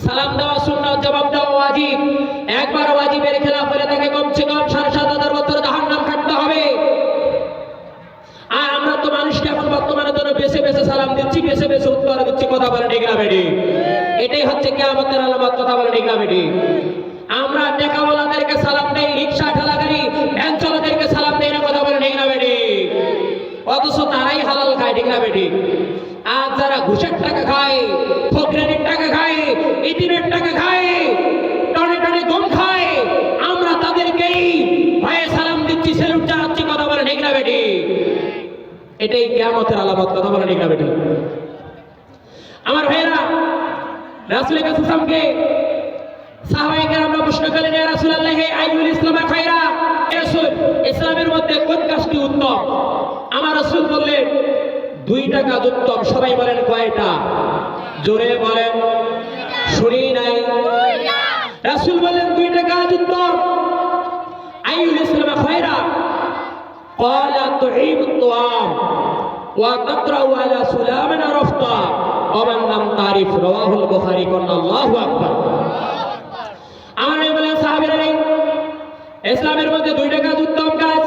সালাম দেওয়া সুন্নাত, জবাব দেওয়া ওয়াজিব। একবার ওয়াজিবের খেলাফ হলে তাকে কমসে কম ৭,৭০০ বছর জাহান্নাম কাটতে হবে। আর আমরা তো মানুষকে এখন বর্তমানে জন্য বেছে বেছে সালাম দিচ্ছি, বেছে বেছে উত্তর দিচ্ছি। কথা বলে ঠিক না বেটি? এটাই হচ্ছে কিয়ামতের আলামত। কথা বলে ঠিক না বেটি? আমরা টেকাওয়ালাদেরকে সালাম দেই, রিক্সা ঠেলাগাড়ি ভ্যান চালকদেরকে সালাম দেই না। কথা বলে ঠিক না বেটি? অথচ তারাই হালাল খায়। ঠিক না বেটি? আর যারা ঘুষের টাকা খায়, ফকরের টাকা খায়, ইতিমের টাকা খায়, টনে টনে গম খায়, আমরা তাদেরকেই ভয়ে সালাম দিচ্ছি, সেলুট জানাচ্ছি। কথা বলে ঠিক না বেটি? এটাই কিয়ামতের আলামত। কথা বলে ঠিক না বেটি? আমার ভাইয়েরা, রাসূলের কাছে সামনে সাহাবায়ে কেরামরা প্রশ্ন করলেন, ইয়া রাসূলুল্লাহ আইয়ুল ইসলাম খায়রা? রাসূল, ইসলামের মধ্যে কোন কাজটি উত্তম? আমার রাসূল বললেন, 2টা কাজ উত্তম। সবাই বলেন কয়টা? জোরে বলেন, শুনি নাই। রাসূল বললেন 2টা কাজ উত্তম। আইয়ুল ইসলাম খায়রা? ক্বালা তুঈমুত তুআম ওয়া তাকরাউ আলা সুলামান আরাফতা ওয়া মান লাম তারিফ। রাওয়াহুল বুখারী। আল্লাহু আকবার। আমার বলে সাহাবীরা, ইসলামের মধ্যে 2টা কাজ উত্তম কাজ।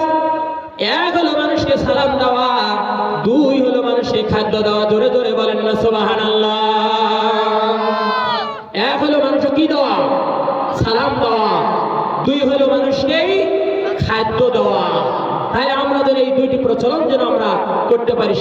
এক হলো মানুষকে সালাম দেওয়া, 2 হলো মানুষকে খাদ্য দেওয়া। জোরে জোরে বলেন না সুবহানাল্লাহ। এক হলো মানুষকে কি দেওয়া? সালাম দেওয়া। 2 হলো মানুষকে খাদ্য দেওয়া। তাই আমরা যেন এই 2টি প্রচলন যেন আমরা করতে পারি।